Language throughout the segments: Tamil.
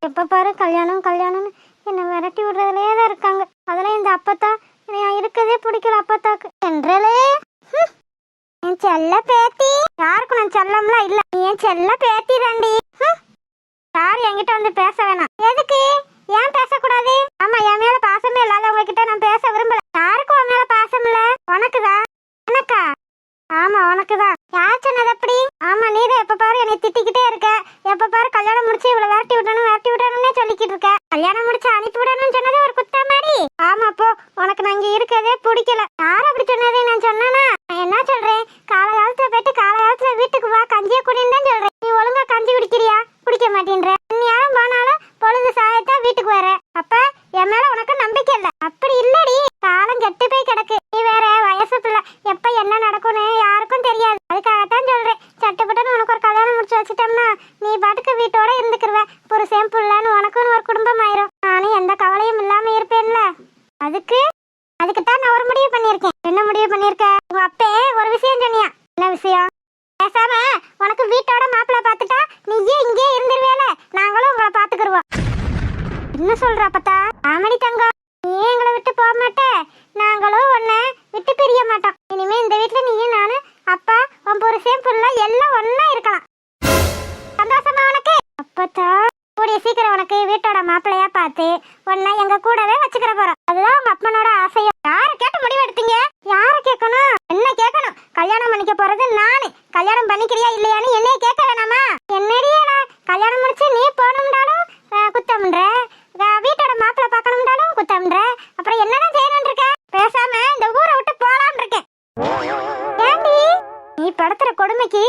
எப்ப பாரு கல்யாணம் கல்யாணம்னு என்ன விரட்டி விடுறதுலயே தான் இருக்காங்க. அதெல்லாம் இந்த அப்பத்தா இருக்கதே பிடிக்கல அப்பத்தாக்கு. என்றலே என் செல்ல பேத்தி. யாருக்கும் நான் செல்லம்லாம் இல்ல, என் செல்ல பேத்தி தாண்டி. யாரு என்கிட்ட வந்து பேச வேணாம். எதுக்கு? ஏன் பேசக்கூடாது? ஆமா, என் மேல பாசமே இல்லாதவங்க கிட்ட நான் பேச விரும்பல. யாருக்கும் உன் மேல பாசம் இல்ல. உனக்குதான். எனக்கா? ஆமா உனக்குதான். யார் சொன்னது அப்படி? ஆமா, நீதான் எப்ப பாரு என்னை திட்டிக்கிட்டே இருக்க. எப்ப பாரு கல்யாணம் முடிச்சு இவ்வளவு விரட்டி விடணும்னே சொல்லிக்கிட்டு இருக்க. கல்யாணம் முடிச்சு அனுப்பி விடணும்னு சொன்னது ஒரு குத்தமாடி. ஆமா போ, உனக்கு நான் இங்க இருக்கதே பிடிக்கல. யார் அப்படி சொன்னது? நான் சொன்னா என்ன சொல்றேன்? காலகாலத்துல போயிட்டு காலகாலத்துல வீட்டுக்கு வா, கஞ்சிய குடின்னு தான் சொல்றேன். நீ ஒழுங்கா கஞ்சி குடிக்கிறியா? குடிக்க மாட்டேன்ற. யாரும் போனாலும் பொழுது சாயத்தா வீட்டுக்கு வர. அப்ப என் மேல உனக்கு நம்பிக்கை இல்ல. அப்படி இல்லடி, காலம் கெட்டு போய் கிடக்கு. நீ வேற வயசு பிள்ளை, எப்ப என்ன நடக்கும்னு யாருக்கும் தெரியாது. அதுக்காகத்தான் சொல்றேன். சட்டப்பட்டு உனக்கு ஒரு கல்யாணம் முடிச்சு வச்சுட்டோம்னா நீ பாட்டுக்கு வீட்டோட இருந்துக்குருவ. புருஷன் புள்ளன்னு உனக்குன்னு ஒரு குடும்பம் ஆயிரும். நானும் எந்த கவலையும் இல்லாம இருப்பேன்ல. அதுக்குத்தான் நான் ஒரு முடிவு பண்ணிருக்கேன். என்ன முடிவு பண்ணிருக்க? உங்க அப்பே ஒரு விஷயம் சொன்னியா. என்ன விஷயம்? பேசாம உனக்கு வீட்டோட மாப்பிள்ள பாத்துட்டா நீயே இங்கே இருந்துருவேல, நாங்களும் உங்களை பாத்துக்கிருவோம். என்ன சொல்ற அப்பத்தா? ஆமடி தங்கம், நீ எங்களை விட்டு போக மாட்டே, நாங்களும் உன்னை விட்டு பிரிய மாட்டோம். இனிமே இந்த வீட்டுல நீயும் நானு, அப்பா, உன் புருஷன் புள்ள எல்லாம் ஒன்னா இருக்கலாம். சந்தோஷமா உனக்கு? அப்பத்தா கூடிய சீக்கிரம் உனக்கு வீட்டோட மாப்பிள்ளையா பார்த்து உன்னை எங்க கூடவே வச்சுக்கிற போறோம். அதுதான் உங்க அப்பனோட ஆசையும். யார கேட்டு முடிவு எடுத்தீங்க? யார கேட்கணும்? என்ன கேட்கணும்? கல்யாணம் பண்ணிக்க போறது நானு. கல்யாணம் பண்ணிக்கிறியா இல்லையான்னு என்னைய கேட்க வேணாமா? என்னடியா கல்யாணம் முடிச்சு நீ போகணும்னாலும் குத்தம்ன்ற, வீட்டோட மாப்பிள்ளை பார்க்கணும்னாலும் குத்தம்ன்ற, அப்புறம் என்னதான் செய்யணும்னு இருக்க? பேசாம இந்த ஊரை விட்டு போலான்னு இருக்கேன். ஏண்டி நீ படுத்துற கொடுமைக்கு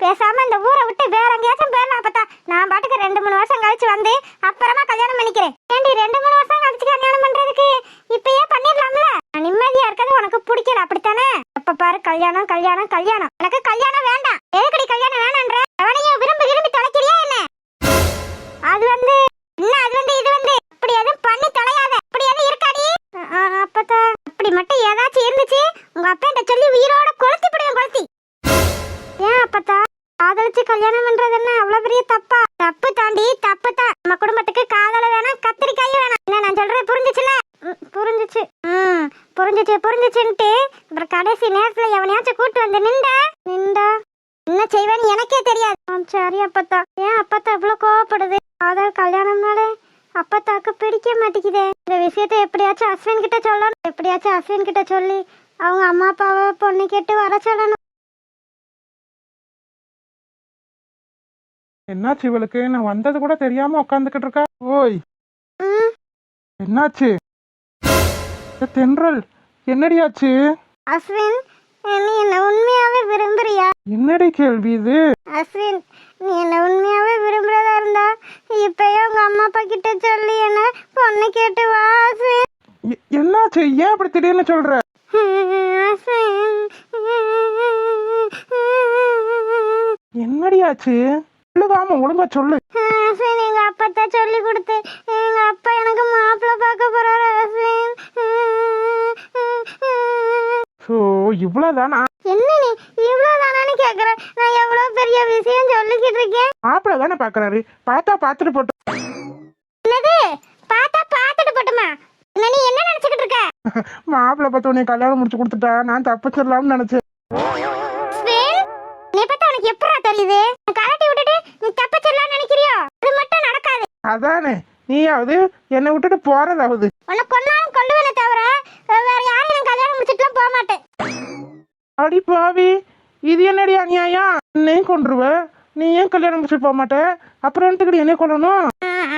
பேசாம இந்த ஊரை விட்டு வேற எங்கேயாச்சும் போயிடலாம். அப்பத்தா நான் பாட்டுக்கு 2-3 வருஷம் கழிச்சு வந்து அப்புறமா கல்யாணம் பண்ணிக்கிறேன். ஏண்டி 2-3 வருஷம் கழிச்சு கல்யாணம் பண்றதுக்கு இப்பயே பண்ணிடலாம்ல? நிம்மதியா இருக்கிறது உனக்கு பிடிக்கல அப்படித்தானே? அப்ப பாரு கல்யாணம் கல்யாணம் கல்யாணம். எனக்கு கல்யாணம் வேண்டாம். எதுக்கடி கல்யாணம் வேணான்ற? அவனையும் விரும்பி விரும்பி தொலைக்கிறியா என்ன? அது வந்து என்ன, அது வந்து இது வந்து அப்படி எதுவும் பண்ணி தொலையாத. அப்படி எதுவும் இருக்காடி? அப்பத்தா அப்படி மட்டும் ஏதாச்சும் இருந்துச்சு உங்க அப்பா சொல்லி உயிரோட கொளுத்தி பிடிக்கும். கொளுத்தி ஏன் அப்பத்தா காதலிச்சு கல்யாணம் பண்றது என்ன அவ்வளவு பெரிய தப்பா? தப்பு தாண்டி, தப்பு தான். நம்ம குடும்பத்துக்கு காதல வேணாம், கத்திரிக்காயும் வேணாம். என்ன நான் சொல்றது புரிஞ்சுச்சுல? புரிஞ்சுச்சு. புரிஞ்சுச்சுன்ட்டு அப்புறம் கடைசி நேரத்துல எவனையாச்சும் கூட்டு வந்து நின்றா என்ன செய்வேன்னு எனக்கே தெரியாது. சரி அப்பத்தா. ஏன் அப்பத்தா இவ்வளவு கோவப்படுது? காதல் கல்யாணம்னாலே அப்பத்தாக்கு பிடிக்க மாட்டேங்குதே. இந்த விஷயத்த எப்படியாச்சும் அஸ்வின் கிட்ட சொல்லணும். எப்படியாச்சும் அஸ்வின் கிட்ட சொல்லி அவங்க அம்மா அப்பாவை பொண்ணு கேட்டு வர சொல்லணும். என்னாச்சு இவளுக்கு? நான் வந்தது கூட தெரியாம உட்காந்துக்கிட்டு இருக்கா. ஓய், என்னாச்சு? தென்றல், என்னடியாச்சு? அஸ்வின், நீ என்ன உண்மையாவே விரும்புறியா? என்னடி கேள்வி இது? அஸ்வின், நீ என்ன உண்மையாவே விரும்புறதா இருந்தா இப்பயே உங்க அம்மா அப்பா கிட்ட சொல்லி என்ன பொண்ணு கேட்டு வா. அஸ்வின், என்னாச்சு? ஏன் அப்படி திடீர்னு சொல்ற? என்னடியாச்சு? சொல்லுதாம ஒழுங்கா சொல்லு. அஸ்வின், எங்க அப்பா சொல்லி கொடுத்து எங்க அப்பா எனக்கு மாப்பிள்ளை பார்க்க போறாரு. அஸ்வின், இவ்வளவுதானா? என்ன நீ இவ்வளவுதானு கேக்குற? நான் எவ்வளவு பெரிய விஷயம் சொல்லிக்கிட்டு இருக்கேன். மாப்பிள்ளை தானே பாக்குறாரு, பார்த்தா பாத்துட்டு போட்டு. என்னது பார்த்தா பாத்துட்டு போட்டுமா? நீ என்ன நினைச்சுக்கிட்டு இருக்க? மாப்பிள்ளை பார்த்து உன்னை கல்யாணம் முடிச்சு கொடுத்துட்டா நான் தப்பிச்சிடலாம்னு நினைச்சேன். நீ பார்த்தா உனக்கு எப்படா தெரியுது? கராட்டி விட்டுட்டு நீ தப்பிச்சிடலாம்னு நினைக்கிறியோ? அது மட்டும் நடக்காது. அதானே, நீயாவது என்னை விட்டுட்டு போறதாவது. உன்னை கொன்னாலும் கொல்லுவேனே தவிர வேற யாரையும் கல்யாணம் முடிச்சுட்டுலாம் போக மாட்டேன். அடி பாவி, இது என்னடி அநியாயம்? என்னையும் கொன்றுவ, நீ ஏன் கல்யாணம் முடிச்சுட்டு போக மாட்டே? அப்புறம் என்னத்துக்கு என்னைய கொல்லணும்?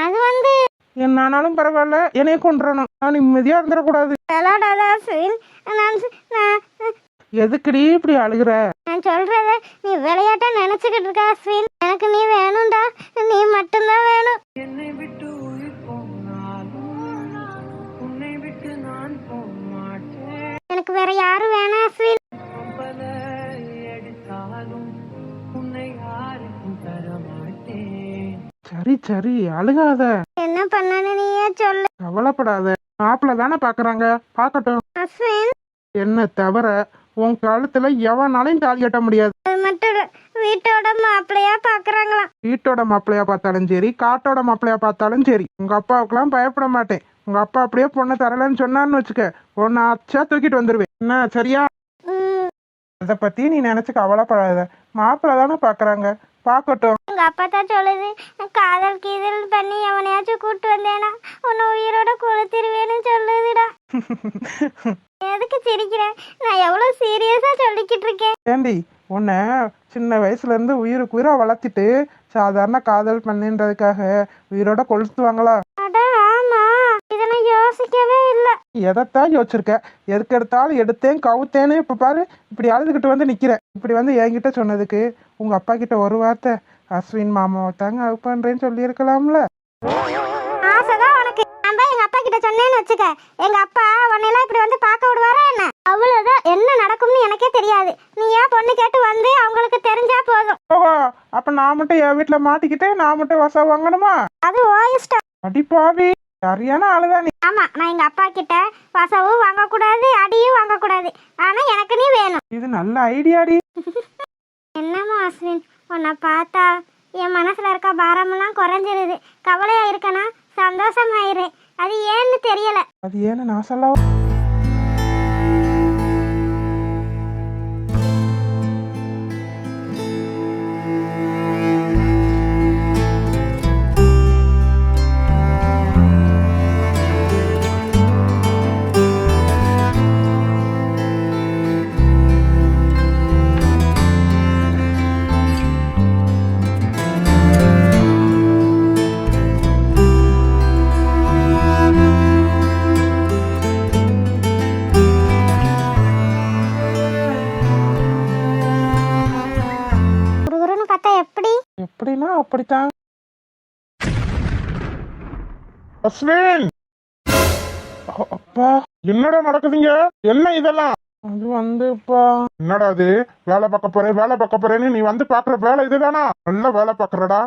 அது வந்து என்னானாலும் பரவாயில்ல, என்னைய கொன்றணும். நான் நிம்மதியா இருந்துடக்கூடாது. எதுக்குடி இப்படி அழுகுற? நான் சொல்றத நீ விளையாட்டா நினைச்சுக்கிட்டு இருக்க அஸ்வின். எனக்கு நீ வேணும்டா, நீ மட்டும்தான் வேணும். என்னை விட்டு உயிர் போனாலும் உன்னை விட்டு நான் போக மாட்டேன். எனக்கு வேற யாரும் வேணாம் அஸ்வின். பல எடுத்தாலும் உன்னை யாருக்கும் தர மாட்டேன். சரி சரி, அழுகாத. என்ன பண்ணனு நீயே சொல்லு. அவ கவலைப்படாத, மாப்பிள்ள தானே பாக்குறாங்க, பாக்கட்டும். அஸ்வின், என்ன தவிர உன் கழுத்துல எவனாலையும் தாலி கட்ட முடியாது. அது மட்டும் இல்ல, வீட்டோட மாப்பிள்ளையா பாக்குறாங்களாம். வீட்டோட மாப்பிள்ளையா பார்த்தாலும் சரி, காட்டோட மாப்பிள்ளையா பார்த்தாலும் சரி, உங்க அப்பாவுக்குலாம் பயப்பட மாட்டேன். உங்க அப்பா அப்படியே பொண்ணை தரலன்னு சொன்னான்னு வச்சுக்க, பொண்ணை அச்சா தூக்கிட்டு வந்துருவேன். என்ன சரியா? ம், அதை பத்தி நீ நினைச்சு கவலைப்படாத, மாப்பிள்ள தானே பாக்குறாங்க, பாக்கட்டும். எங்க அப்பா தான் சொல்லுது, காதல் கீதல் பண்ணி எவனையாச்சும் கூட்டு வந்தேனா உன்னை உயிரோட கொளுத்திருவேன்னு சொல்லுதுடா. எதுக்கு சிரிக்கிறேன்? நான் எவ்வளவு சீரியஸா சொல்லிக்கிட்டு இருக்கேன். ஏண்டி, உன்னை சின்ன வயசுல இருந்து உயிருக்கு உயிரா வளர்த்திட்டு சாதாரண காதல் பண்ணுன்றதுக்காக உயிரோட கொளுத்துவாங்களா? அட ஆமா, இதெல்லாம் யோசிக்கவே இல்ல. எதைத்தான் யோசிச்சிருக்க? எதுக்கு எடுத்தாலும் எடுத்தேன் கவுத்தேன்னு இப்ப பாரு, இப்படி அழுதுகிட்டு வந்து நிக்கிறேன். இப்படி வந்து என்கிட்ட சொன்னதுக்கு உங்க அப்பா கிட்ட ஒரு வார்த்தை அஸ்வின் மாமாவை தாங்க லவ் பண்றேன்னு சொல்லி இருக்கலாம்ல. ஆசைதான் உனக்கு. நான் போய் எங்க அப்பா கிட்ட சொன்னேன்னு வச்சுக்க, எங்க அப்பா உன்னையெல்லாம் இப்படி வந்து பார்க்க விடுவாரா என்ன? அவ்வளவுதான், என்ன நடக்கும்னு எனக்கே தெரியாது. நீ ஏன் பொண்ணு கேட்டு வந்து அவங்களுக்கு தெரிஞ்சா போதும். ஓஹோ, அப்ப நான் மட்டும் என் வீட்டுல மாட்டிக்கிட்டு நான் மட்டும் வசா வாங்கணுமா? அது ஓ இஷ்டம். அடிப்பாவி, சரியான ஆளுதான் நீ. ஆமா, நான் எங்க அப்பா கிட்ட வசவும் வாங்கக்கூடாது, அடியும் வாங்கக்கூடாது. ஆனா எனக்கு நீ வேணும். இது நல்ல ஐடியாடி. என்னமோ அஸ்வின், உன்னை பார்த்தா என் மனசுல இருக்க பாரமெல்லாம் குறைஞ்சிருது. கவலையா இருக்கனா சந்தோஷமாயிரு. அது ஏன்னு தெரியல. அது ஏன்னு நான் சொல்லவா? குறுகுறுன்னு பார்த்தா எப்படி? எப்படின்னா அப்படித்தான். அஸ்வின், அப்பா என்னடா நடக்குதுங்க? என்ன இதெல்லாம்? அது வந்துப்பா, என்னடா அது? வேலை பார்க்க போறேன்னு நீ வந்து பாக்குற வேலை இதுதானா? நல்ல வேலை பாக்குறடா.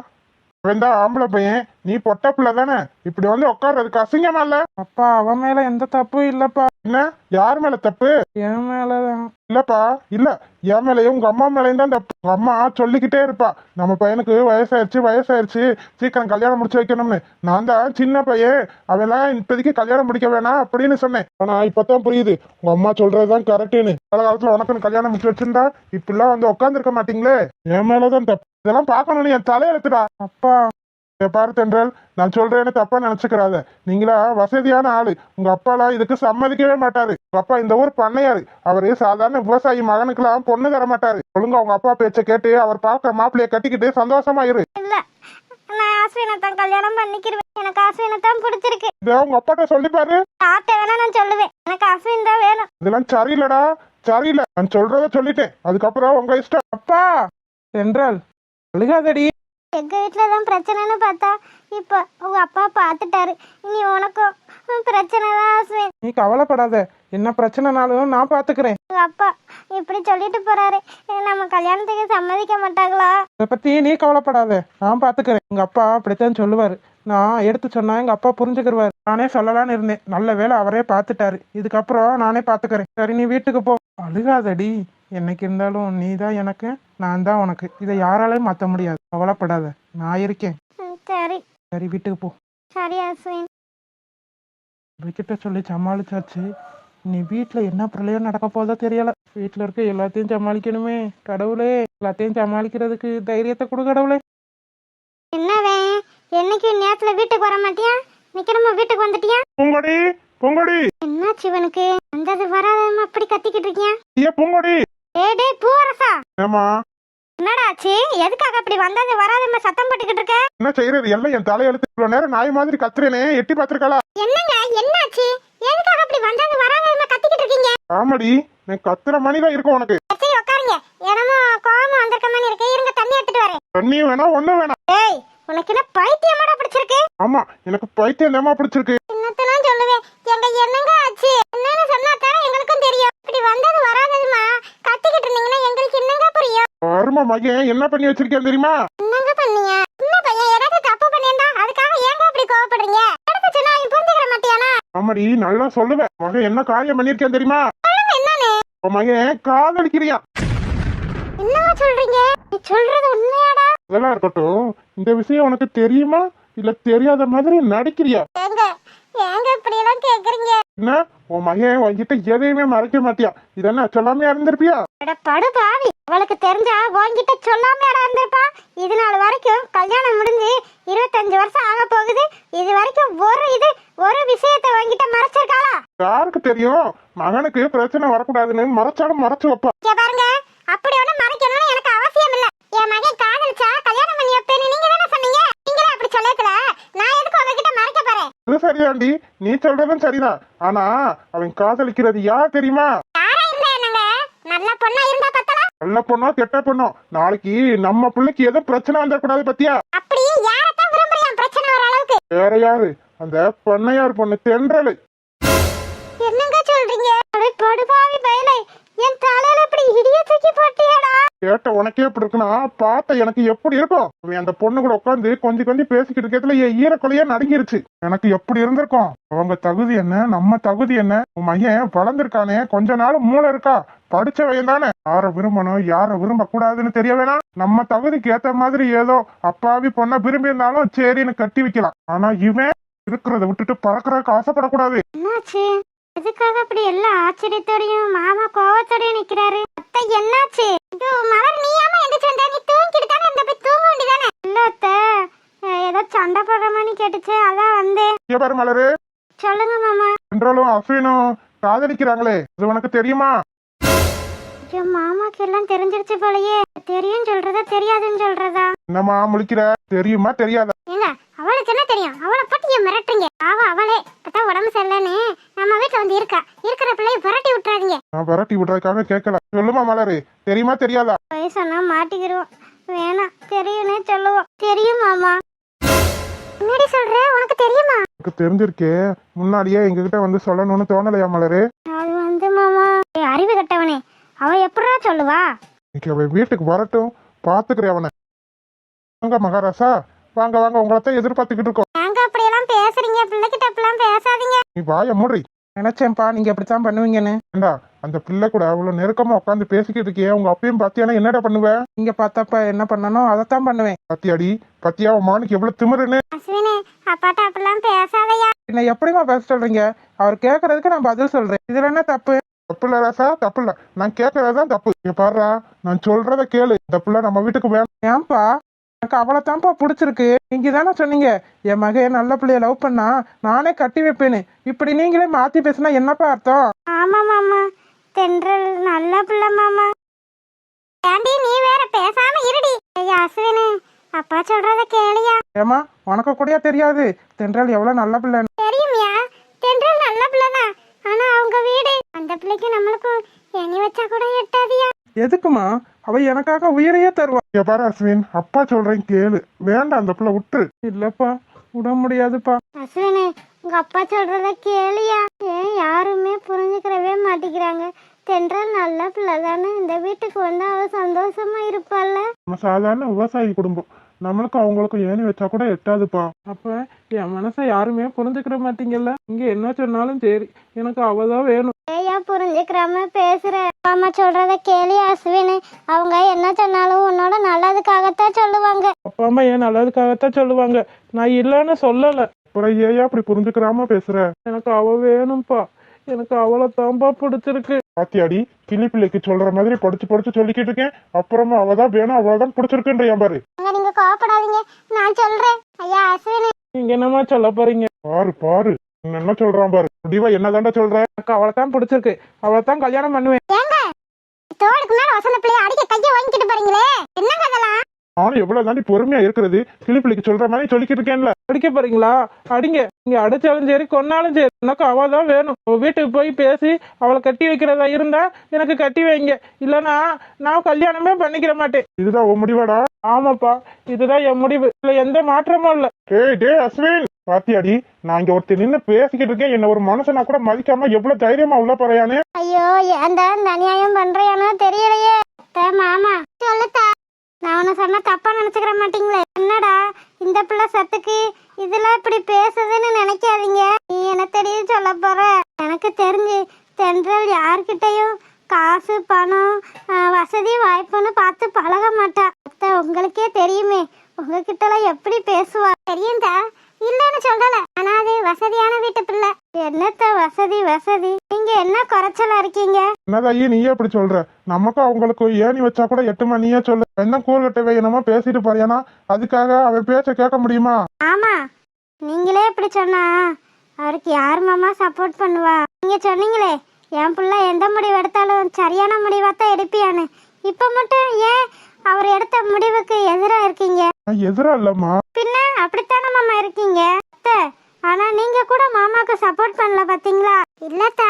அவன் தான் ஆம்பளை பையன், நீ பொட்ட பிள்ளை தானே, இப்படி வந்து உட்கார்றதுக்கு அசிங்கமா இல்ல? அப்பா, அவன் மேல எந்த தப்பும் இல்லப்பா. என்ன, யார் மேல தப்பு? என் மேலதான். இல்லப்பா, இல்ல, என் மேலையும் உங்க அம்மா மேலையும் தான் தப்பு. உங்க அம்மா சொல்லிக்கிட்டே இருப்பா, நம்ம பையனுக்கு வயசாயிருச்சு, சீக்கிரம் கல்யாணம் முடிச்சு வைக்கணும்னு. நான் தான் சின்ன பையன், அவெல்லாம் இப்போதைக்கு கல்யாணம் முடிக்க வேணாம் அப்படின்னு சொன்னேன். ஆனா இப்பதான் புரியுது, உங்க அம்மா சொல்றதுதான் கரெக்டுன்னு. பல காலத்துல உனக்குன்னு கல்யாணம் முடிச்சு வச்சிருந்தா இப்படிலாம் வந்து உட்காந்துருக்க மாட்டீங்களே. என் மேலதான் தப்பு. இதெல்லாம் பார்க்கணும்னு என் தலையெழுத்துடா. அப்பா, பாரு தென்றல், நான் சொல்றேன்னு தப்பா நினைச்சுக்கிறாத. நீங்களா வசதியான ஆளு, உங்க அப்பாலாம் இதுக்கு சம்மதிக்கவே மாட்டாரு. உங்க அப்பா இந்த ஊர் பண்ணையாரு, அவரு சாதாரண விவசாயி மகனுக்கெல்லாம் பொண்ணு தர மாட்டாரு. ஒழுங்கா உங்க அப்பா பேச்ச கேட்டு அவர் பார்க்க மாப்பிள்ளைய கட்டிக்கிட்டு சந்தோஷமா இரு. இல்ல, நான் அஸ்வினை தான் கல்யாணம் பண்ணிக்கிறேன். எனக்கு அஸ்வினை தான் பிடிச்சிருக்கு. இதை உங்க அப்பாட்ட சொல்லி பாரு. ஆட்ட வேணா நான் சொல்லுவேன், எனக்கு அஸ்வின் தான் வேணும். இதெல்லாம் சரியில்லடா, சரியில்லை. நான் சொல்றத சொல்லிட்டேன், அதுக்கப்புறம் உங்க இஷ்டம். அப்பா, தென்றல் அழுகாதடி. எங்க வீட்டுலதான் பிரச்சனைன்னு பார்த்தா இப்ப உங்க அப்பா பாத்துட்டாரு. இனி உனக்கும் பிரச்சனை தான் அஸ்வின். நீ கவலைப்படாத, என்ன பிரச்சனைனாலும் நான் பாத்துக்கிறேன். உங்க அப்பா இப்படி சொல்லிட்டு போறாரு, நம்ம கல்யாணத்துக்கு சம்மதிக்க மாட்டாங்களா? அதை பத்தி நீ கவலைப்படாத, நான் பாத்துக்கிறேன். எங்க அப்பா அப்படித்தான் சொல்லுவாரு. நான் எடுத்து சொன்னா எங்க அப்பா புரிஞ்சுக்கிருவாரு. நானே சொல்லலான்னு இருந்தேன், நல்ல வேளை அவரே பாத்துட்டாரு. இதுக்கப்புறம் நானே பாத்துக்கிறேன். சரி, நீ வீட்டுக்கு போ. அழுகாதடி, என்னைக்கு இருந்தாலும் நீ தான் எனக்கு, நான் தான் உனக்கு. இதை யாராலையும் மாற்ற முடியாது. கவலைப்படாத, நான் இருக்கேன். சரி சரி, வீட்டுக்கு போ. சரி அஸ்வின். கிட்ட சொல்லி சமாளிச்சாச்சு. நீ வீட்டில் என்ன பிரளயம் நடக்க போதோ தெரியல. வீட்டில் இருக்க எல்லாத்தையும் சமாளிக்கணுமே. கடவுளே, எல்லாத்தையும் சமாளிக்கிறதுக்கு தைரியத்தை கொடு கடவுளே. என்னவே, என்னைக்கு நேரத்துல வீட்டுக்கு வர மாட்டியா? நிக்கிறமா வீட்டுக்கு வந்துட்டியா? பூங்கொடி, பூங்கொடி, என்னாச்சு இவனுக்கு? வந்தது வராதமா அப்படி கத்திக்கிட்டு இருக்கியா? ஏ பூங்கொடி. டேய் பூவரசா, ஏமா என்னடா ஆச்சு? எதுக்காக அப்படி வந்தது வராதமா சத்தம் போட்டுக்கிட்டு இருக்க? என்ன செய்யறது? எல்லாம் என் தலையெழுத்து. இவ்வளவு நேரம் நாய் மாதிரி கத்துறேனே, எட்டி பாத்துருக்கா? என்னங்க, என்னாச்சு? எதுக்காக அப்படி வந்தது வராதமா கத்திக்கிட்டு இருக்கீங்க? ஆமாடி, நான் கத்துற மணிதான் இருக்கும் உனக்கு. சரி உட்காருங்க. என்னமோ கோவமா வந்திருக்க மாதிரி இருக்கு. இருங்க, தண்ணி எடுத்துட்டு வரேன். தண்ணியும் வேணாம், ஒண்ணும் வேணாம். டேய், உனக்கு என்ன பைத்தியமாடா பிடிச்சிருக்கு? ஆமா, எனக்கு பைத்தியம் தாமா பிடிச்சிருக்கு. என்னத்தான் சொல்லுவேன்? எங்க என்னங்க ஆச்சு? என்னன்னு சொன்னா தானே எங்களுக்கும் தெரியும். இப்படி வந்தது வராததுமா கத்திக்கிட்டு இருந்தீங்கன்னா எங்களுக்கு என்னங்க புரியும்? அருமை மகன், என்ன பண்ணி வச்சிருக்கேன் தெரியுமா? என்னங்க பண்ணீங்க? சின்ன பையன் ஏதாவது தப்பு பண்ணியிருந்தா அதுக்காக ஏங்க இப்படி கோவப்படுறீங்க? எடுத்து சொன்னா அவன் புரிஞ்சுக்கிற மாட்டியானா? ஆமாடி நல்லா சொல்லுவேன். மகன் என்ன காரியம் பண்ணிருக்கேன் தெரியுமா? என்னன்னு உன் மகன் காதலிக்கிறியா? என்னவா சொல்றீங்க? நீ சொல்றது உண்மையாடா? அதெல்லாம் இருக்கட்டும், இந்த விஷயம் உனக்கு தெரியுமா இல்ல தெரியாத மாதிரி நடிக்கிறியா? ஏங்க ஏங்க இப்படி எல்லாம் கேக்குறீங்க? என்ன உன் மகன் உன்கிட்ட எதையுமே மறைக்க மாட்டியா? இதென்ன சொல்லாம இருந்திருப்பியா? அட படு பாவி, அவளுக்கு தெரிஞ்சா உன்கிட்ட சொல்லாம இருந்திருப்பா. இது நாள் வரைக்கும் கல்யாணம் முடிஞ்சு 25 வருஷம் ஆக போகுது. இது வரைக்கும் ஒரு விஷயத்தை உன்கிட்ட மறைச்சிருக்காளா? யாருக்கு தெரியும்? மகனுக்கு பிரச்சனை வரக்கூடாதுன்னு மறைச்சாலும் மறைச்சு வைப்பா. இங்க பாருங்க, அப்படி ஒண்ணு மறைக்கணும்னு எனக்கு அவசியம் இல்ல. என் மகன் காதலிச்சா கல்யாணம் பண்ணி வைப்பேன்னு நீங்க தானே சொன்னீங்க. நீங்களே அப்படி சொல்லல, நான் எதுக்கு உங்ககிட்ட மறைக்க போறேன்? அது சரிதாண்டி, நீ சொல்றதும் சரிதான். ஆனா அவன் காதலிக்கிறது யார் தெரியுமா? யாரா இருந்தா என்னங்க, நல்ல பொண்ணா இருந்தா பத்தல. நல்ல பொண்ணோ கெட்ட பொண்ணோ, நாளைக்கு நம்ம பிள்ளைக்கு எதுவும் பிரச்சனை வந்துடக்கூடாது பத்தியா? அப்படி யாரத்தான் விரும்புறியா பிரச்சனை வர அளவுக்கு? வேற யாரு? அந்த பண்ணையார் பொண்ணு தென்றலு. என்னங்க சொல்றீங்க? அட படுபாவி பயலே, என் தலையில இப்படி இடிய தூக்கி போட்டியடா. கேட்ட உனக்கே எப்படி இருக்குன்னா பார்த்த எனக்கு எப்படி இருக்கும்? அவன் அந்த பொண்ணு கூட உட்காந்து கொஞ்சம் பேசிக்கிட்டு இருக்கிறதுல என் ஈரக்குலையே நடுங்கிருச்சு. எனக்கு எப்படி இருந்திருக்கும்? அவங்க தகுதி என்ன, நம்ம தகுதி என்ன? உன் மையன் வளர்ந்துருக்கானே, கொஞ்ச நாள் மூளை இருக்கா? படிச்சவன் தானே. யார விரும்பணும் யார விரும்ப கூடாதுன்னு தெரிய வேணாம். நம்ம தகுதிக்கு ஏத்த மாதிரி ஏதோ அப்பாவி பொண்ணை விரும்பி இருந்தாலும் சரின்னு கட்டி வைக்கலாம். ஆனா இவன் இருக்கிறத விட்டுட்டு பறக்கறதுக்கு ஆசைப்படக்கூடாது. என்னாச்சு? எதுக்காக அப்படி எல்லாம் ஆச்சரியத்தோடையும் மாமா கோவத்தோடயும் நிக்கிறாரு? அத்தை என்னாச்சு? இது மலர், நீ ஏமா எந்திரிச்சு வந்த? நீ தூங்கிட்டு தானே இருந்த, போய் தூங்க வேண்டியதானே? இல்ல அத்தை, ஏதோ சண்டை போடுற மாதிரி கேட்டுச்சு, அதான் வந்தேன். இங்க பாரு மலரு, சொல்லுங்க மாமா. தென்றலும் அஸ்வினும் காதலிக்கிறாங்களே, இது உனக்கு தெரியுமா? ஐயோ, மாமாக்கு எல்லாம் தெரிஞ்சிருச்சு போலயே. தெரியும் சொல்றதா தெரியாதுன்னு சொல்றதா? என்னம்மா முழிக்கிற? தெரியுமா தெரியாதா? ஏங்க, அவளுக்கு என்ன தெரியும்? அவளை பத்தி ஏன் மிரட்டுறீங்க? அவளே பார்த்தா உடம்பு சரியில்லைன்னு நம்ம வீட்டுல வந்து இருக்கிற பிள்ளைய விரட்டி விட்டுறாதீங்க. நான் விரட்டி விடுறதுக்காக கேட்கல. சொல்லுமா மலரு, தெரியுமா தெரியாதா? வயசானா மாட்டிக்கிடுவோம். வேணாம், தெரியும்னே சொல்லுவோம். தெரியும் மாமா. முன்னாடி சொல்ற, உனக்கு தெரியுமா? எனக்கு தெரிஞ்சிருக்கே, முன்னாடியே எங்ககிட்ட வந்து சொல்லணும்னு தோணலையா மலரு? அது வந்து மாமா, அறிவு கட்டவனே, அவ எப்படா சொல்லுவா? இன்னைக்கு அவன் வீட்டுக்கு வரட்டும், பாத்துக்கிறேன் அவனை. வாங்க மகாராசா, வாங்க வாங்க, உங்களத்தான் எதிர்பார்த்துக்கிட்டு இருக்கோம். ஏங்க அப்படியெல்லாம் பேசுறீங்க? பிள்ளைகிட்ட அப்படிலாம் பேசாதீங்க. நீ வாய மூடி. நினைச்சேன்ப்பா நீங்க அப்படித்தான் பண்ணுவீங்கன்னு. ஏண்டா அந்த பிள்ளை கூட அவ்வளவு நெருக்கமா உட்காந்து பேசிக்கிட்டு இருக்கியே, உங்க அப்பயும் பாத்தியானா என்னடா பண்ணுவ? நீங்க பார்த்தப்ப என்ன பண்ணணும் அதைத்தான் பண்ணுவேன். பாத்தியாடி, பத்தியா உன் மானுக்கு எவ்வளவு திமிருன்னு? அஸ்வினே, அப்பாட்ட அப்படிலாம் பேசாதையா. என்ன எப்படிமா பேச சொல்றீங்க? அவர் கேட்கறதுக்கு நான் பதில் சொல்றேன். இதுல என்ன தப்பு? தப்பு இல்ல ராசா, தப்பு இல்ல. நான் கேட்கறதுதான் தப்பு. இங்க பாருடா, நான் சொல்றத கேளு. இந்த பிள்ளை நம்ம வீட்டுக்கு வேணும். ஏன்பா? எனக்கு அவளைத்தான்ப்பா பிடிச்சிருக்கு. நீங்க தானே சொன்னீங்க என் மகன் நல்ல பிள்ளைய லவ் பண்ணா நானே கட்டி வைப்பேன்னு. இப்படி நீங்களே மாத்தி பேசினா என்னப்பா அர்த்தம்? ஆமா மாமா, தென்றல் நல்ல பிள்ளை மாமா. ஏண்டி நீ வேற பேசாம இருடி. ஐயா அஸ்வினு, அப்பா சொல்றத கேளியா? ஏமா உனக்கு கூடயா தெரியாது தென்றல் எவ்வளவு நல்ல பிள்ளைன்னு? தெரியுமியா, தென்றல் நல்ல பிள்ளைதான். ஆனா அவங்க வீடு, அந்த பிள்ளைக்கு நம்மளுக்கும் எண்ணி வச்சா கூட எட்டாதியா. எதுக்குமா? அவ எனக்காக உயிரையே தருவா. இங்க பாரு அஸ்வின், அப்பா சொல்றேன் கேளு. வேண்டாம், அந்த பிள்ளை விட்டு. இல்லப்பா, விட முடியாதுப்பா. அஸ்வினு, உங்க அப்பா சொல்றத கேளியா? ஏன் யாருமே புரிஞ்சுக்கிறவே மாட்டேங்கிறாங்க? தென்றல் நல்ல பிள்ளை தானே, இந்த வீட்டுக்கு வந்து அவ சந்தோஷமா இருப்பாள்ல. நம்ம சாதாரண விவசாயி குடும்பம், நம்மளுக்கும் அவங்களுக்கும் ஏணி வச்சா கூட எட்டாதுப்பா. அப்ப என் மனசை யாருமே புரிஞ்சுக்கிற மாட்டீங்கல்ல. இங்க என்ன சொன்னாலும் சரி, எனக்கு அவதான் வேணும். ஏயா புரிஞ்சுக்கிறாம பேசுற? அம்மா சொல்றத கேளு அஸ்வினு. அவங்க என்ன சொன்னாலும் உன்னோட நல்லதுக்காகத்தான் சொல்லுவாங்க. அப்பா அம்மா என் நல்லதுக்காகத்தான் சொல்லுவாங்க. நான் இல்லைன்னு சொல்லல. அப்புறம் ஏயா அப்படி புரிஞ்சுக்கிறாம பேசுற? எனக்கு அவ வேணும்ப்பா. எனக்கு அவளை தான்ப்பா பிடிச்சிருக்கு. பாத்தியாடி, கிளி பிள்ளைக்கு சொல்ற மாதிரி படிச்சு சொல்லிக்கிட்டு இருக்கேன். அப்புறமா அவதான் வேணும், அவளதான் பிடிச்சிருக்குன்ற ஏன் பாரு. நீங்க கோவப்படாதீங்க, நான் சொல்றேன். ஐயா அஸ்வினு, நீங்க என்னமா சொல்ல போறீங்க? பாரு பாரு, என்ன சொல்றான் பாரு. முடிவா என்னதான்டா சொல்ற? எனக்கு அவளை தான் பிடிச்சிருக்கு. அவளை தான் கல்யாணம் பண்ணுவேன். ஏங்க தோளுக்கு மேல வசந்த பிள்ளைய அடிக்க கைய வாங்கிட்டு போறீங்களே, என்னங்க அதெல்லாம்? நானும் எவ்வளவு தாண்டி பொறுமையா இருக்கிறது. கிளி பிள்ளைக்கு சொல்ற மாதிரி சொல்லிக்கிட்டு இருக்கேன்ல. அடிக்க போறீங்களா? அடிங்க. நீங்க அடிச்சாலும் சரி கொன்னாலும் சரி, எனக்கு அவ தான் வேணும். வீட்டுக்கு போய் பேசி அவளை கட்டி வைக்கிறதா இருந்தா எனக்கு கட்டி வைங்க. இல்லைன்னா நான் கல்யாணமே பண்ணிக்கிற மாட்டேன். இதுதான் உன் முடிவாடா? ஆமாப்பா, இதுதான் என் முடிவு. இதுல எந்த மாற்றமும் இல்ல. டே அஸ்வின், பாத்தியாடி, நான் இங்க ஒருத்தர் நின்னு பேசிக்கிட்டு இருக்கேன். என்ன ஒரு மனுஷனா கூட மதிக்காம எவ்வளவு தைரியமா உள்ள போறையானே. ஐயோ, ஏன்டா இந்த அநியாயம் பண்றியானோ தெரியலையே. மாமா சொல்லுத்தா, நான் உன்னை சொன்னா தப்பா நினைச்சுக்கிற மாட்டீங்களே? என்னடா இந்த பிள்ளை சத்துக்கு இதெல்லாம் இப்படி பேசுதுன்னு நினைக்காதீங்க. நீ என்ன தெரியும் சொல்ல சொல்ல போற? எனக்கு தெரிஞ்சு தென்றல் யார்கிட்டயும் காசு பணம் வசதி வாய்ப்புன்னு பார்த்து பழக மாட்டா. அத்தை உங்களுக்கே தெரியுமே, உங்ககிட்டலாம் எப்படி பேசுவா தெரியும்டா. இல்லன்னு சொல்லல, ஆனா அது வசதியான வீட்டு பிள்ளை. என்னத்த வசதி வசதி, நீங்க என்ன குறைச்சலா இருக்கீங்க? என்னதாயி நீயே இப்படி சொல்ற? நமக்கும் அவங்களுக்கு ஏணி வச்சா கூட எட்டுமா, நீயே சொல்லு. என்ன கூறுகட்ட வேணுமா பேசிட்டு போறியானா? அதுக்காக அவன் பேச்ச கேட்க முடியுமா? ஆமா, நீங்களே இப்படி சொன்னா அவருக்கு யார் மாமா சப்போர்ட் பண்ணுவா? நீங்க சொன்னீங்களே என் பிள்ளை எந்த முடிவு எடுத்தாலும் சரியான முடிவா தான் எடுப்பியான்னு. இப்ப மட்டும் ஏன் அவர் எடுத்த முடிவுக்கு எதிரா இருக்கீங்க? எதிரா இல்லம்மா. பின்ன அப்படித்தானே மாமா இருக்கீங்க. அத்தை, ஆனா நீங்க கூட மாமாக்கு சப்போர்ட் பண்ணல பாத்தீங்களா? இல்லத்தா,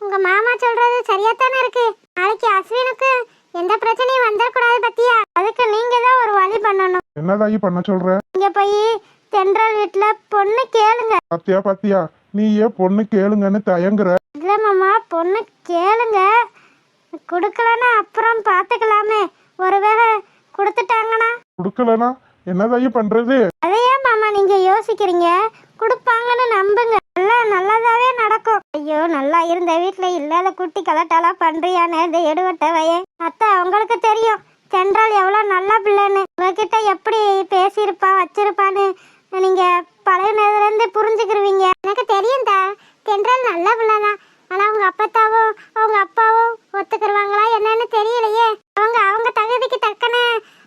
உங்க மாமா சொல்றது சரியா தானே இருக்கு. நாளைக்கு அஸ்வினுக்கு எந்த பிரச்சனையும் வந்துடக்கூடாது பத்தியா? அதுக்கு நீங்க தான் ஒரு வழி பண்ணணும். என்னதாயி பண்ண சொல்ற? இங்க போய் தென்றல் வீட்டுல பொண்ணு கேளுங்க. பாத்தியா பாத்தியா, நீ ஏன் பொண்ணு கேளுங்கன்னு தயங்குற? இல்ல மாமா, பொண்ணு கேளுங்க. கொடுக்கலன்னா அப்புறம் பாத்துக்கலாமே. ஒருவேளை கொடுத்துட்டாங்கன்னா? கொடுக்கலனா என்னதாயி பண்றது? அதையே மாமா நீங்க யோசிக்கிறீங்க? கொடுப்பாங்கன்னு நம்புங்க, எல்லாம் நல்லதாவே நடக்கும். ஐயோ, நல்லா இருந்த வீட்டுல இல்லாத குட்டி கலட்டாலா பண்றியானே இந்த எடுவட்ட வயன். அத்தை உங்களுக்கு தெரியும் தென்றல் எவ்வளவு நல்ல பிள்ளைன்னு. உங்ககிட்ட எப்படி பேசியிருப்பா வச்சிருப்பான்னு நீங்க பழகினதுல இருந்து புரிஞ்சுக்கிருவீங்க. எனக்கு தெரியும்டா, தென்றல் நல்ல பிள்ளைதான். ஆனா அவங்க அப்பத்தாவும் அவங்க அப்பாவும் ஒத்துக்குருவாங்களா என்னன்னு தெரியலையே. அவங்க தகுதிக்கு தக்கன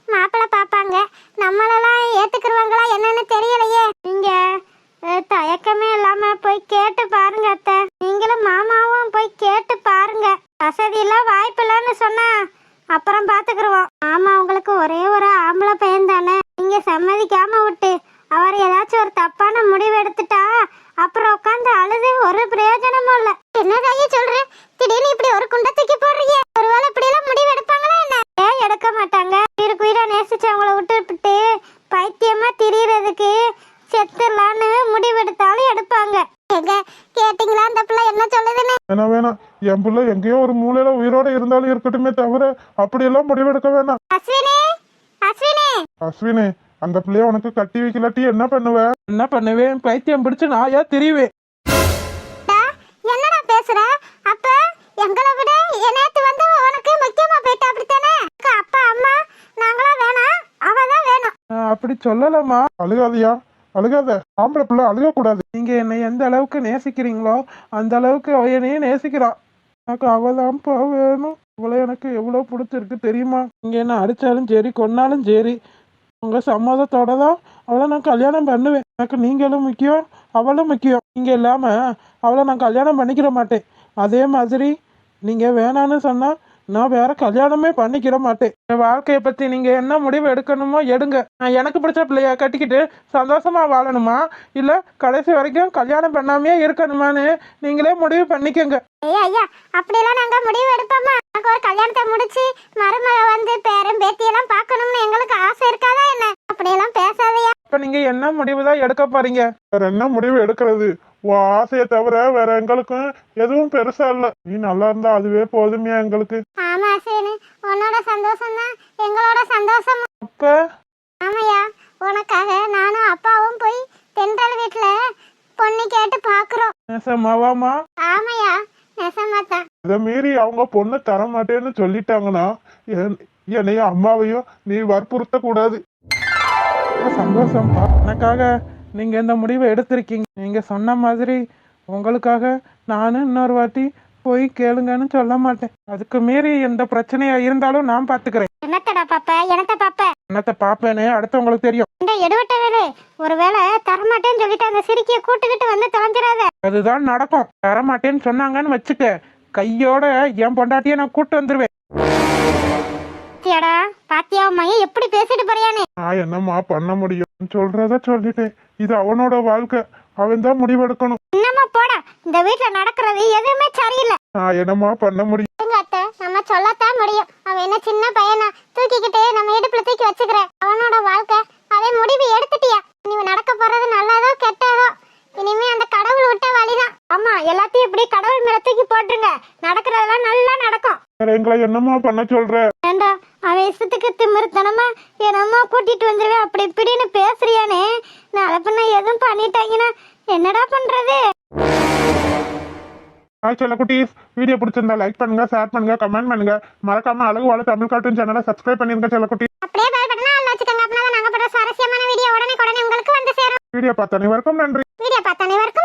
மாப்பிள்ளை பாப்பாங்க, நம்மளெல்லாம் ஏத்துக்குருவாங்களா என்னன்னு தெரியலையே. நீங்க தயக்கமே இல்லாம போய் கேட்டு பாருங்க அத்தை. நீங்களும் மாமாவும் போய் கேட்டு பாருங்க. வசதி இல்ல வாய்ப்பு இல்லன்னு சொன்னா அப்புறம் பாத்துக்குருவோம். ஆமா, உங்களுக்கு ஒரே ஒரு ஆம்பளை பையன் தானே. நீங்க சம்மதிக்காம விட்டு அவர் ஏதாச்சும் ஒரு தப்பான முடிவு எடுத்துட்டா அப்புறம் உட்காந்து அழுது ஒரு பிரயோஜனமும் இல்ல. என்னதாயே சொல்ற? திடீர்னு இப்படி ஒரு குண்டை தூக்கி போடுறீங்க. ஒருவேளை இப்படி எல்லாம் முடிவு எடுப்பாங்களா என்ன? ஏன் எடுக்க மாட்டாங்க? உயிரை நேசிச்சவங்கள விட்டுவிட்டு பைத்தியமா திரியறதுக்கு செத்துலான்னு முடிவெடுத்தாலும் எடுப்பாங்க. எங்க கேட்டீங்களா அந்த பிள்ளை என்ன சொல்லுதுன்னு? வேணாம், என் பிள்ளை எங்கேயோ ஒரு மூலையில உயிரோட இருந்தாலும் இருக்கட்டுமே தவிர அப்படியெல்லாம் முடிவெடுக்க வேணாம். அஸ்வினே, அஸ்வினே, அஸ்வினே, அந்த பிள்ளைய உனக்கு கட்டி வைக்கலாட்டி என்ன பண்ணுவ? என்ன பண்ணுவேன்? பைத்தியம் பிடிச்சு நாயா திரிவேன். என்னடா பேசுற? அப்ப எங்களை விட நேத்து வந்து உனக்கு முக்கியமா போயிட்டா அப்படித்தானே? அப்பா அம்மா நாங்களா வேணாம், அவதான் வேணும். அப்படி சொல்லலாமா? அழுகாதையா, அழுகாத. ஆம்பளை பிள்ளை அழுக கூடாது. நீங்க என்னை எந்த அளவுக்கு நேசிக்கிறீங்களோ அந்த அளவுக்கு அவ என்னையும் நேசிக்கிறான். எனக்கு அவதான்ப்பா வேணும். இவ்வளோ எனக்கு எவ்வளோ பிடிச்சிருக்கு தெரியுமா? நீங்க என்ன அடிச்சாலும் சரி கொன்னாலும் சரி உங்க சம்மதத்தோட தான் அவளை நான் கல்யாணம் பண்ணுவேன். எனக்கு நீங்களும் முக்கியம், அவளும் முக்கியம். நீங்க இல்லாம அவளை நான் கல்யாணம் பண்ணிக்கிற மாட்டேன். அதே மாதிரி நீங்க வேணான்னு சொன்னா நான் வேற கல்யாணமே பண்ணிக்கிற மாட்டேன். என் வாழ்க்கையை பத்தி நீங்க என்ன முடிவு எடுக்கணுமோ எடுங்க. நான் எனக்கு பிடிச்ச பிள்ளைய கட்டிக்கிட்டு சந்தோஷமா வாழணுமா இல்ல கடைசி வரைக்கும் கல்யாணம் பண்ணாமையே இருக்கணுமான்னு நீங்களே முடிவு பண்ணிக்கோங்க. ஐயா ஐயா, அப்படியெல்லாம் நாங்க முடிவு எடுப்போமா? எனக்கு ஒரு கல்யாணத்தை முடிச்சு மருமக வந்து பேரன் பேத்தியெல்லாம் பார்க்கணும்னு எங்களுக்கு ஆசை இருக்காதா என்ன? அப்படியெல்லாம் பேசாதையா. இப்ப நீங்க என்ன முடிவு தான் எடுக்க போறீங்க? வேற என்ன முடிவு எடுக்கிறது? உன் ஆசையை தவிர வேற எங்களுக்கும் எதுவும் பெருசா இல்ல. நீ நல்லா இருந்தா அதுவே போதுமையா எங்களுக்கு. ஆமா அஸ்வினி, உன்னோட சந்தோஷம் தான் எங்களோட சந்தோஷம். அப்ப ஆமையா, உனக்காக நானும் அப்பாவும் போய் தென்றல் வீட்டுல பொண்ணு கேட்டு பாக்குறோம். நெசமாவாமா? ஆமையா, நெசமாத்தான். அதை மீறி அவங்க பொண்ணு தர மாட்டேன்னு சொல்லிட்டாங்கன்னா என்னையும் அம்மாவையும் நீ வற்புறுத்த கூடாது. சந்தோஷம்ப்பா. எனக்காக நீங்க இந்த முடிவை எடுத்திருக்கீங்க. நீங்க சொன்ன மாதிரி உங்களுக்காக நானும் இன்னொரு வாட்டி போய் கேளுங்கன்னு சொல்ல மாட்டேன். அதுக்கு மீறி எந்த பிரச்சனையா இருந்தாலும் நான் பாத்துக்கிறேன். என்னத்தடா பாப்ப? என்னத்த பாப்ப? என்னத்த பாப்பேன்னு அடுத்து உங்களுக்கு தெரியும். இந்த எடுவட்ட வேலை ஒருவேளை தரமாட்டேன்னு சொல்லிட்டு அந்த சிரிக்கிய கூட்டுக்கிட்டு வந்து தொலைஞ்சிடாத. அதுதான் நடக்கும். தரமாட்டேன்னு சொன்னாங்கன்னு வச்சுக்க, கையோட என் பொண்டாட்டிய நான் கூட்டு வந்துருவேன். பாத்தியா மையம் எப்படி பேசிட்டு போறியானே? நான் என்னம்மா பண்ண முடியும்? சொல்றத சொல்லிட்டேன். இது அவனோட வாழ்க்கை, அவன் தான் முடிவெடுக்கணும். என்னம்மா போட, இந்த வீட்டுல நடக்கிறது எதுவுமே சரியில்லை. நான் என்னம்மா பண்ண முடியும்? அத்தை, நம்ம சொல்லத்தான் முடியும். அவன் என்ன சின்ன பையனா தூக்கிக்கிட்டு நம்ம இடுப்புல தூக்கி வச்சுக்கிற? அவனோட வாழ்க்கை, அவன் முடிவு எடுத்துட்டியா? நீ நடக்க போறது நல்லதோ கெட்டதோ இனிமே அந்த கடவுள் விட்ட வழிதான். ஆமா, எல்லாத்தையும் இப்படி கடவுள் மேல தூக்கி போட்டுருங்க. நடக்கிறதெல்லாம் நல்லா நடக்கும். எங்களை என்னம்மா பண்ண சொல்ற? ஏண்டா அவன் இஷ்டத்துக்கு திமிருத்தனமா என்னம்மா கூட்டிட்டு வந்துருவேன் அப்படி இப்படின்னு பேசுறியானே? நாளை பின்ன எதுவும் பண்ணிட்டாங்கன்னா என்னடா பண்றது? ஹாய் செல்ல குட்டீஸ், வீடியோ பிடிச்சிருந்தா லைக் பண்ணுங்க, ஷேர் பண்ணுங்க, கமெண்ட் பண்ணுங்க. மறக்காம அழகு வாழ தமிழ் கார்ட்டூன் சேனலை சப்ஸ்கிரைப் பண்ணிருங்க செல்ல குட்டி. அப்படியே பெல் பட்டனை ஆல்ல வச்சுக்கோங்க. அப்பதான் நாங்க போடுற சுவாரஸ்யமான வீடியோ உடனே உங்களுக்கு வந்து சேரும். வீடியோ பார்த்த அனைவருக்கும் நன்றி. வீடியோ பார்த்த அனைவருக்கும்